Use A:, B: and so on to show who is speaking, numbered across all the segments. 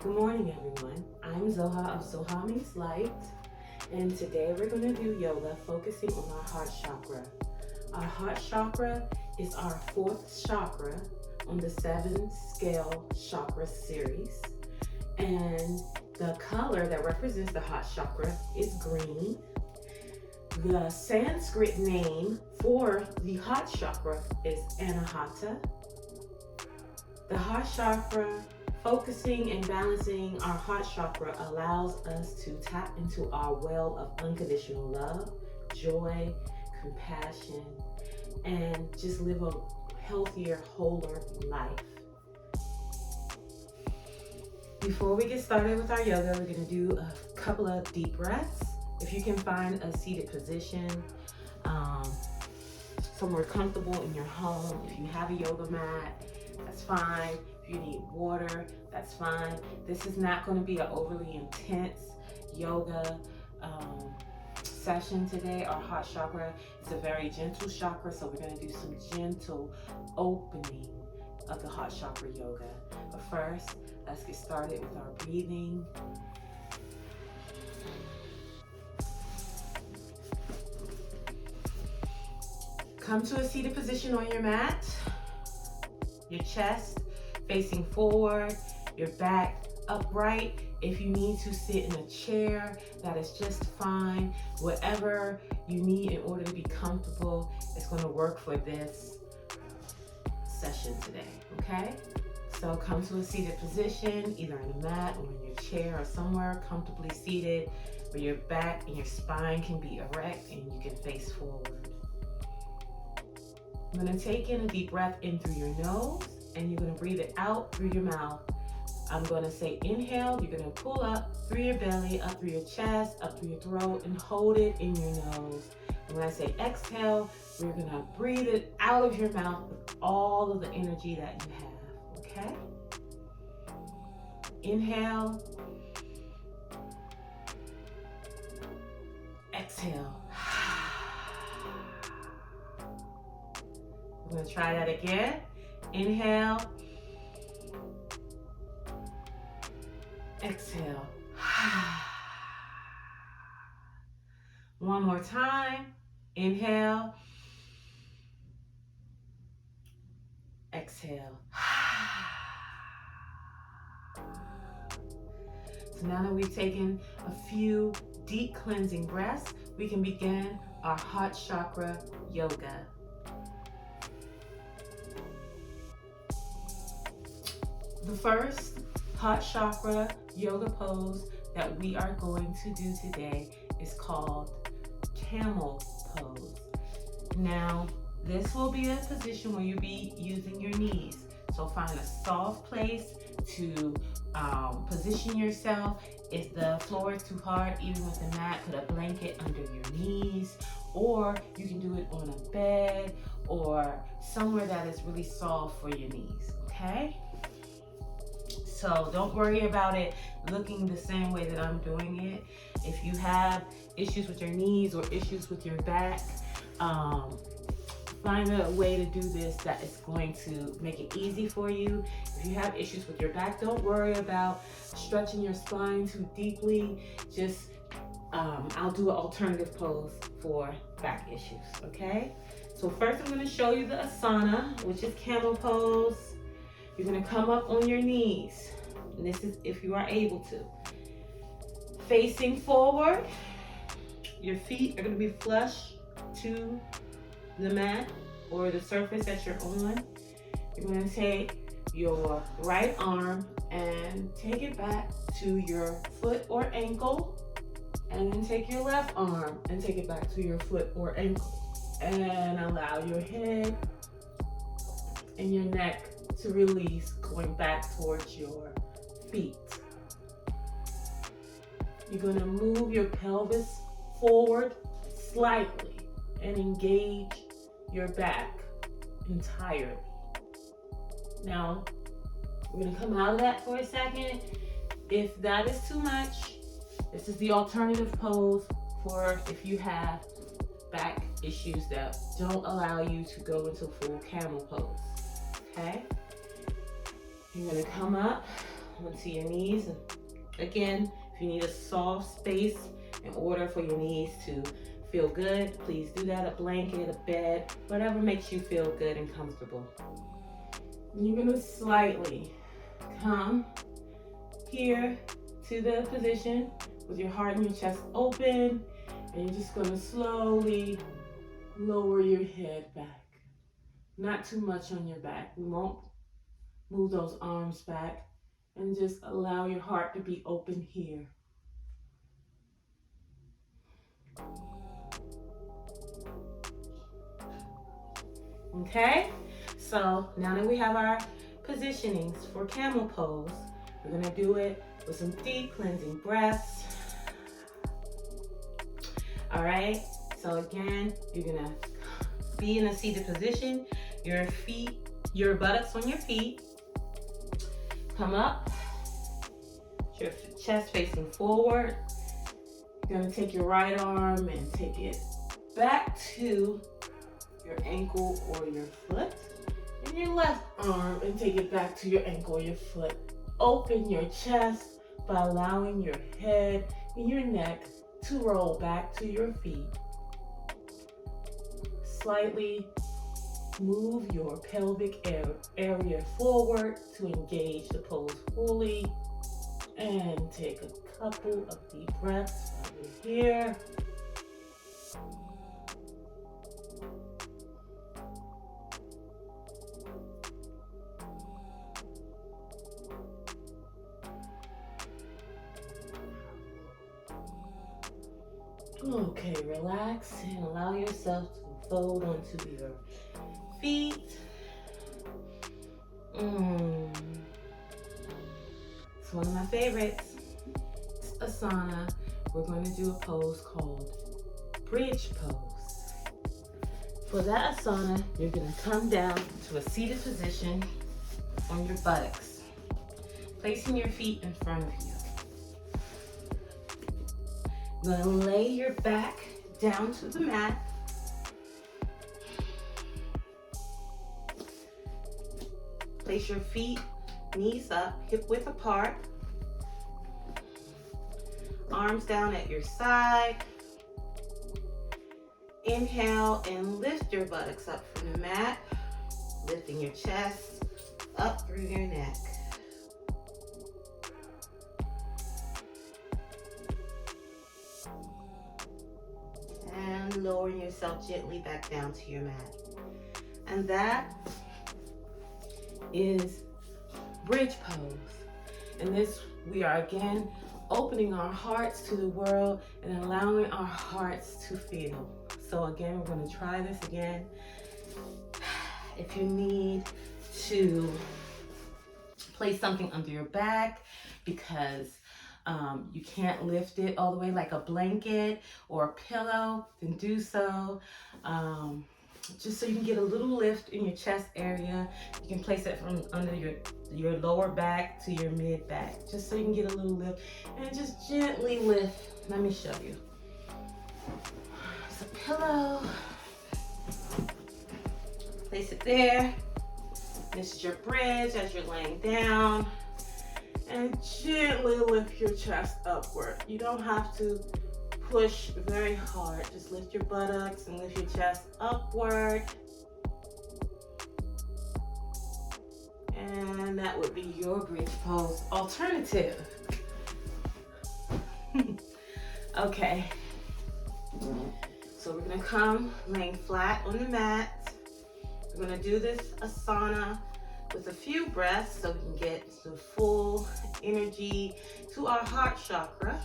A: Good morning, everyone. I'm Zoha of Zoha Means Light, and today we're going to do yoga focusing on our heart chakra. Our heart chakra is our fourth chakra on the 7-scale chakra series, and the color that represents the heart chakra is green. The Sanskrit name for the heart chakra is Anahata. The heart chakra, focusing and balancing our heart chakra, allows us to tap into our well of unconditional love, joy, compassion, and just live a healthier, wholer life. Before we get started with our yoga, we're going to do a couple of deep breaths. If you can find a seated position, somewhere comfortable in your home. If you have a yoga mat, that's fine. If you need water, that's fine. This is not going to be an overly intense yoga session today. Our heart chakra is a very gentle chakra, so we're going to do some gentle opening of the heart chakra yoga. But first, let's get started with our breathing. Come to a seated position on your mat. Your chest facing forward, your back upright. If you need to sit in a chair, that is just fine. Whatever you need in order to be comfortable is going to work for this session today, okay? So come to a seated position, either on a mat or in your chair or somewhere comfortably seated where your back and your spine can be erect and you can face forward. I'm going to take in a deep breath in through your nose, and you're going to breathe it out through your mouth. I'm going to say inhale, you're going to pull up through your belly, up through your chest, up through your throat, and hold it in your nose. And when I say exhale, we're going to breathe it out of your mouth with all of the energy that you have, okay? Inhale. Exhale. We're going to try that again. Inhale. Exhale. One more time. Inhale. Exhale. So now that we've taken a few deep cleansing breaths, we can begin our heart chakra yoga. The first heart chakra yoga pose that we are going to do today is called camel pose. Now, this will be a position where you'll be using your knees. So find a soft place to position yourself. If the floor is too hard, even with the mat, put a blanket under your knees, or you can do it on a bed or somewhere that is really soft for your knees, okay? So don't worry about it looking the same way that I'm doing it. If you have issues with your knees or issues with your back, find a way to do this that is going to make it easy for you. If you have issues with your back, don't worry about stretching your spine too deeply. Just, I'll do an alternative pose for back issues, okay? So first I'm gonna show you the Asana, which is camel pose. You're gonna come up on your knees, and this is if you are able to. Facing forward, your feet are gonna be flush to the mat or the surface that you're on. You're gonna take your right arm and take it back to your foot or ankle, and then take your left arm and take it back to your foot or ankle. And allow your head and your neck to release, going back towards your feet. You're going to move your pelvis forward slightly and engage your back entirely. Now, we're going to come out of that for a second. If that is too much, this is the alternative pose for if you have back issues that don't allow you to go into full camel pose, okay? You're gonna come up onto your knees. Again, if you need a soft space in order for your knees to feel good, please do that. A blanket, a bed, whatever makes you feel good and comfortable. And you're gonna slightly come here to the position with your heart and your chest open, and you're just gonna slowly lower your head back. Not too much on your back. We won't move those arms back, and just allow your heart to be open here. Okay, so now that we have our positionings for camel pose, we're gonna do it with some deep cleansing breaths. All right, so again, you're gonna be in a seated position, your buttocks on your feet. Come up, your chest facing forward. You're gonna take your right arm and take it back to your ankle or your foot. And your left arm and take it back to your ankle or your foot. Open your chest by allowing your head and your neck to roll back to your feet. Slightly move your pelvic area forward to engage the pose fully. And take a couple of deep breaths over here. Okay, relax and allow yourself to fold onto your feet. It's one of my favorites. It's Asana. We're going to do a pose called bridge pose. For that Asana, you're going to come down to a seated position on your buttocks, placing your feet in front of you. You're going to lay your back down to the mat. Place your feet, knees up, hip width apart. Arms down at your side. Inhale and lift your buttocks up from the mat, lifting your chest up through your neck. And lowering yourself gently back down to your mat. And that is bridge pose. And this, we are again opening our hearts to the world and allowing our hearts to feel. So again, we're going to try this again. If you need to place something under your back because you can't lift it all the way, like a blanket or a pillow, then do so. Just so you can get a little lift in your chest area. You can place it from under your lower back to your mid back, just so you can get a little lift, and just gently lift. Let me show you. It's a pillow. Place it there. This is your bridge as you're laying down, and gently lift your chest upward. You don't have to push very hard. Just lift your buttocks and lift your chest upward. And that would be your bridge pose alternative. Okay. So we're gonna come laying flat on the mat. We're gonna do this Asana with a few breaths so we can get some full energy to our heart chakra.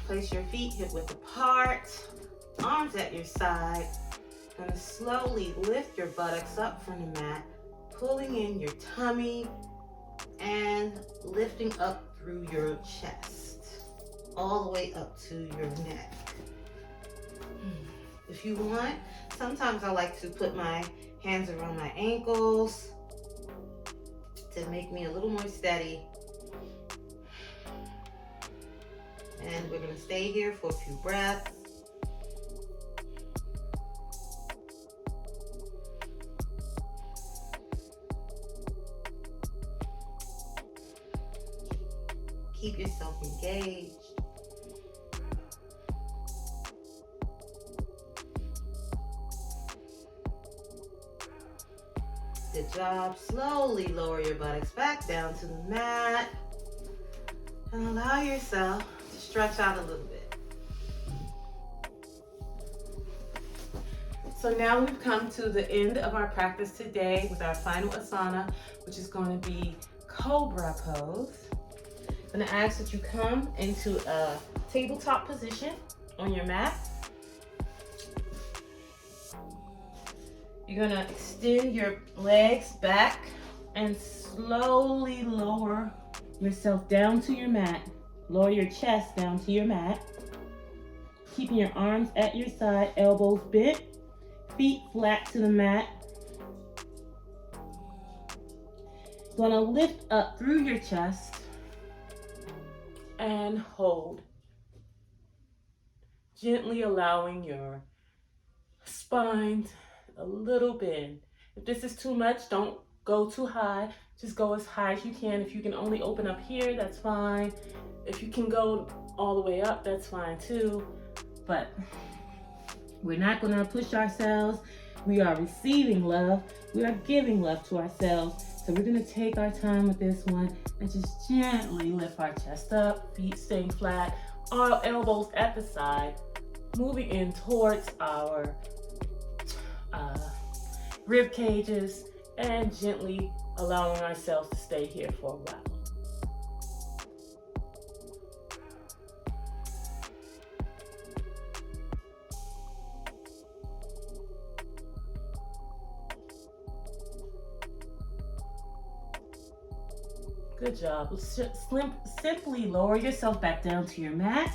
A: Place your feet hip width apart, arms at your side. Gonna slowly lift your buttocks up from the mat, pulling in your tummy and lifting up through your chest, all the way up to your neck. If you want, sometimes I like to put my hands around my ankles to make me a little more steady. And we're gonna stay here for a few breaths. keep yourself engaged. Good job. Slowly lower your buttocks back down to the mat. And allow yourself to stretch out a little bit. So now we've come to the end of our practice today with our final asana, which is going to be Cobra Pose. I'm going to ask that you come into a tabletop position on your mat. You're going to extend your legs back and slowly lower yourself down to your mat. Lower your chest down to your mat. Keeping your arms at your side, elbows bent, feet flat to the mat. Gonna lift up through your chest and hold. Gently allowing your spine a little bend. If this is too much, don't go too high. Just go as high as you can. If you can only open up here, that's fine. If you can go all the way up, that's fine too. But we're not gonna push ourselves. We are receiving love. We are giving love to ourselves. So we're gonna take our time with this one and just gently lift our chest up, feet staying flat, our elbows at the side, moving in towards our rib cages, and gently allowing ourselves to stay here for a while. Good job. Simply lower yourself back down to your mat.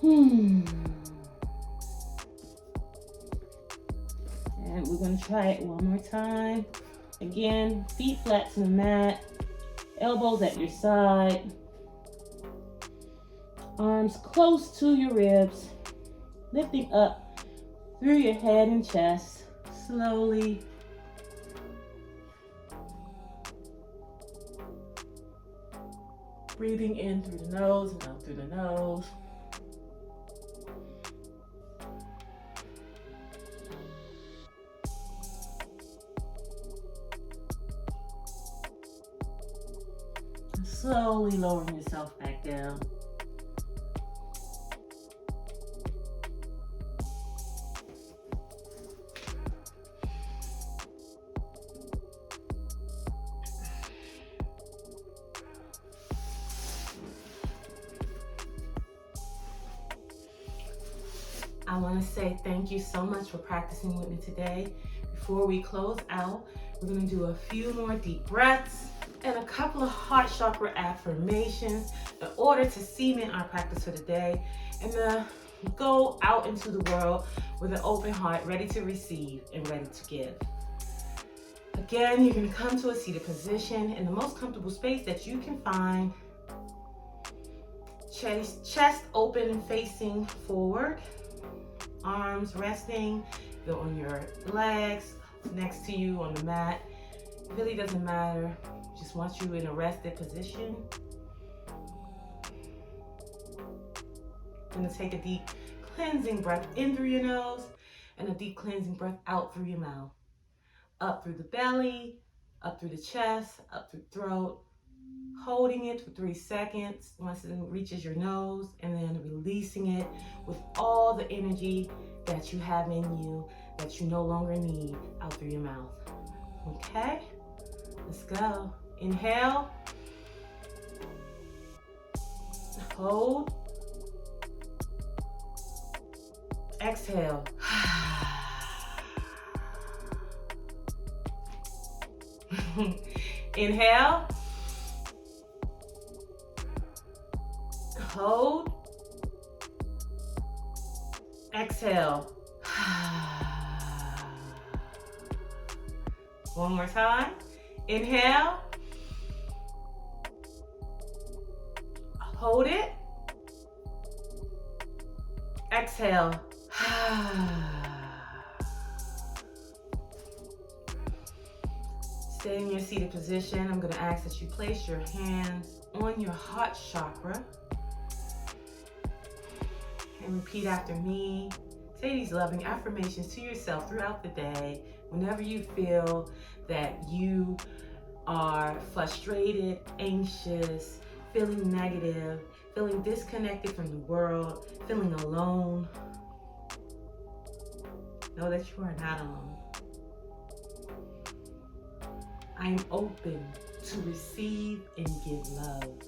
A: And we're going to try it one more time. Again, feet flat to the mat, elbows at your side, arms close to your ribs, lifting up through your head and chest, slowly. Breathing in through the nose and out through the nose. Slowly lowering yourself back down. I want to say thank you so much for practicing with me today. Before we close out, we're going to do a few more deep breaths and a couple of heart chakra affirmations in order to cement our practice for the day and go out into the world with an open heart, ready to receive and ready to give. Again, you're going to come to a seated position in the most comfortable space that you can find. Chest open and facing forward. Arms resting. Go on your legs, next to you on the mat. It really doesn't matter. Just want you in a rested position. Gonna take a deep cleansing breath in through your nose and a deep cleansing breath out through your mouth. Up through the belly, up through the chest, up through the throat. Holding it for 3 seconds once it reaches your nose, and then releasing it with all the energy that you have in you that you no longer need out through your mouth. Okay, let's go. Inhale. Hold. Exhale. Inhale. Hold. Exhale. One more time. Inhale. Hold it. Exhale. Stay in your seated position. I'm going to ask that you place your hands on your heart chakra. And repeat after me. Say these loving affirmations to yourself throughout the day. Whenever you feel that you are frustrated, anxious, feeling negative, feeling disconnected from the world, feeling alone, know that you are not alone. I am open to receive and give love.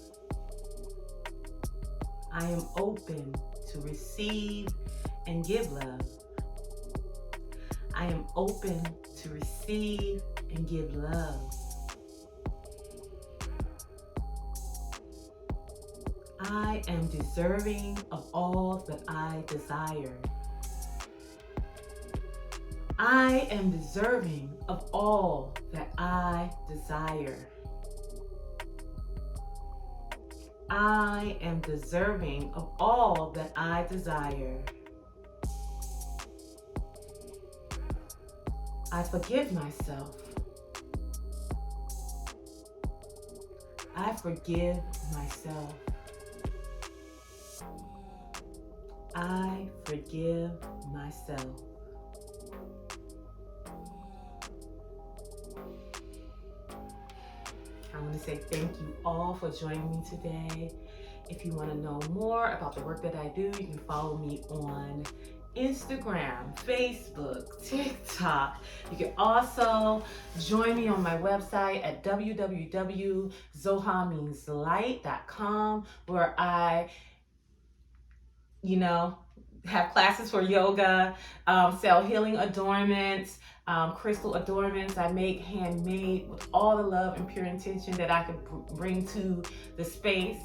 A: I am open to receive and give love. I am open to receive and give love. I am deserving of all that I desire. I am deserving of all that I desire. I am deserving of all that I desire. I forgive myself. I forgive myself. I forgive myself. I want to say thank you all for joining me today. If you want to know more about the work that I do, you can follow me on Instagram, Facebook, TikTok. You can also join me on my website at www.zohameanslight.com, where I have classes for yoga, sell healing adornments, crystal adornments. I make handmade with all the love and pure intention that I could bring to the space.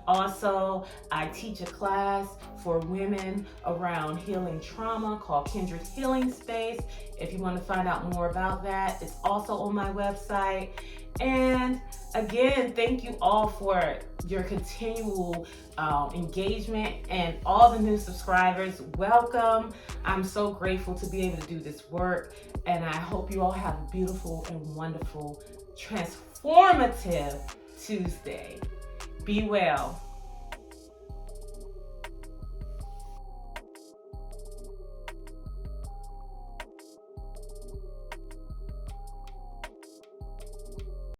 A: Also, I teach a class for women around healing trauma called Kindred Healing Space. If you want to find out more about that, it's also on my website. And again, thank you all for your continual engagement, and all the new subscribers. Welcome. I'm so grateful to be able to do this work, and I hope you all have a beautiful and wonderful, transformative Tuesday. Be well.